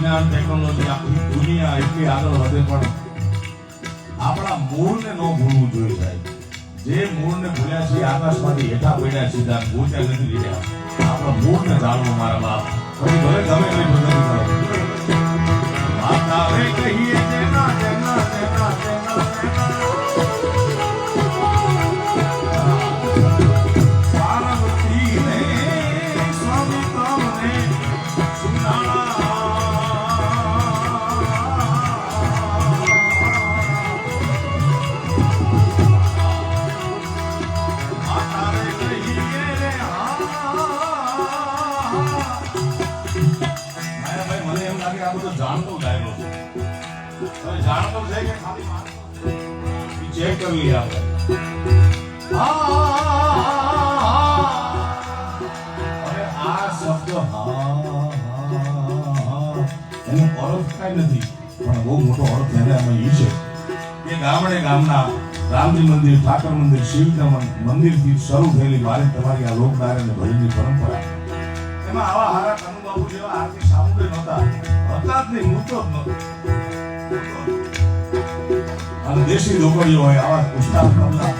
વિજ્ઞાન ટેકનોલોજી આખી દુનિયા એટલી આગળ વધે પણ આપણા મૂળને ન ભૂલવું જોઈએ સાહેબ. જે મૂળને ભૂલ્યા છીએ આકાશમાંથી હેઠા પડ્યા સીધા ભૂલ્યા નથી રહ્યા. આપણા મૂળને જાણવું મારા બાપ. પછી ભલે ગમે એટલી પ્રગતિ કરો. માતા રે કહીએ તેના તેના તેના તેના પાર્વતી ને સ્વામી તમને સુનાળા જાણતો ડાયરો છે. જાણતો છે કે ખાલી ચેક કરી લઈએ આપણે. હવે આ શબ્દ એનો અર્થ કઈ નથી પણ બહુ મોટો અર્થ એને એમાં એ છે કે ગામડે ગામના રામજી મંદિર, ઠાકર મંદિર, શિવના મંદિરથી શરૂ થયેલી મારી તમારી આ લોકડાયરા અને ભજનની પરંપરા એમાં આવા હારા કનુબાબુ જેવા આરતી સામુદ્ર નહોતા. હતા જ નહીં, મૂતો જ નહોતો. અને દેશી લોકડીઓ હોય આવા ઉસ્તાદ તબલા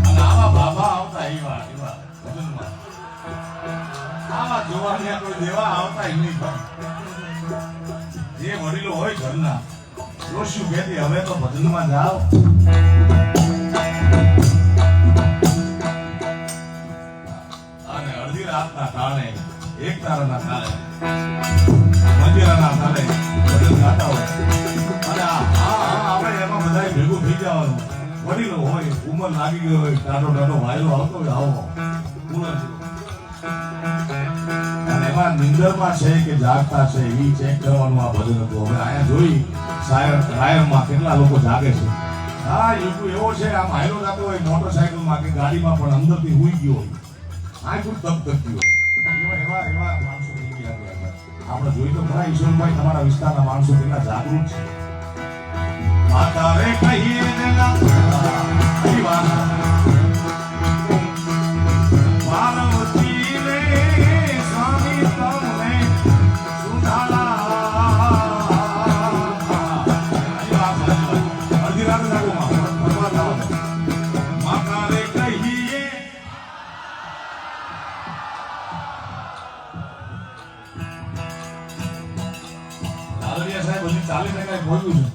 અને આવા બાબા આવતા એવા ભજનમાં આવા જોવાને કોઈ દેવા આવતા નહીં. જે વડીલો હોય ઘરના રોશું કહેતી હવે તો ભજનમાં જાઓ. અને અડધી રાતના કારણે એક તારાના કારણે મંદિરના કારણે ભજન ગાતા હોય અને આપણે એમાં બધા ભેગું થઈ જવાનું. વડીલો હોય, ઉંમર લાગી ગઈ હોય, ટાટો વાયલો આવતો હોય આવો અને એમાં નિંદરમાં છે કે જાગતા છે એ ચેક કરવાનું આ ભજન હતું. હવે અહીંયા જોઈ રાયરમાં કેટલા લોકો જાગે છે. હા, યુગ એવો છે આમ હાયલો જતો હોય મોટરસાયકલમાં કે ગાડીમાં પણ અંદરથી હુઈ ગયો હોય, આખું તપ કરતી હોય. એવા માણસો આપણે જોઈ તો ખરા. ઈશ્વરભાઈ, તમારા વિસ્તારના માણસો કેટલા જાગૃત છે. માતા રે કહીએ દેના પાર્વતી રે સ્વામી તમને સુધાલા અડધી રાત માતા રે કહીએ લાલરિયા સાહેબ હજી 40% બોલ્યું છે.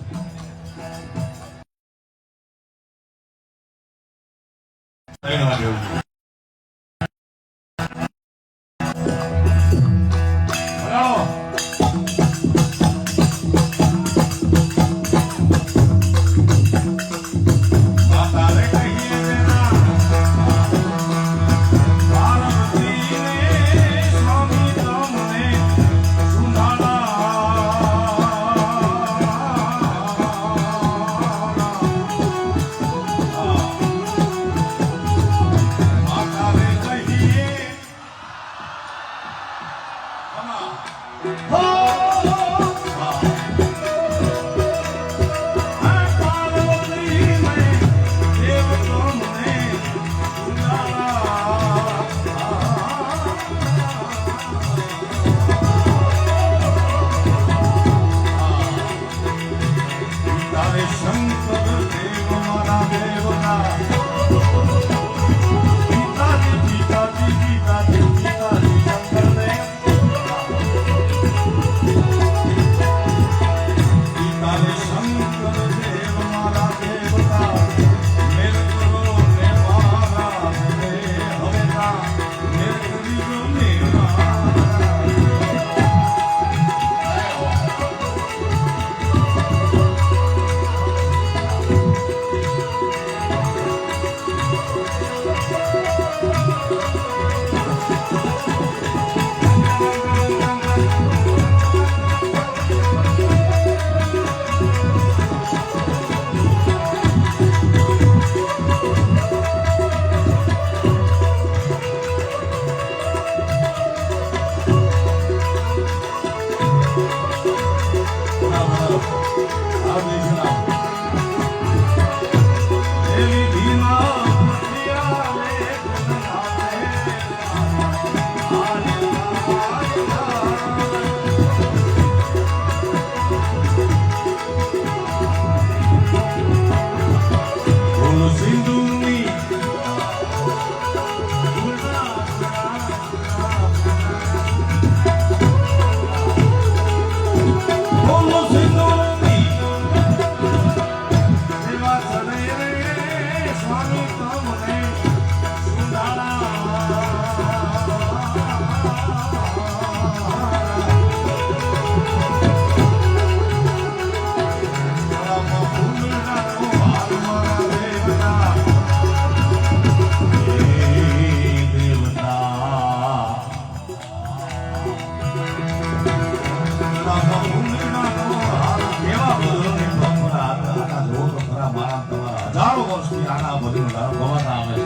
કેવા ભજનની પરંપરા હતા. આના જોવો તો ખરા મારા તમારા હજારો વર્ષથી આના ભજનો ગવાતા આવે છે.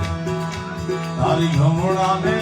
તારી ઘમોડા ને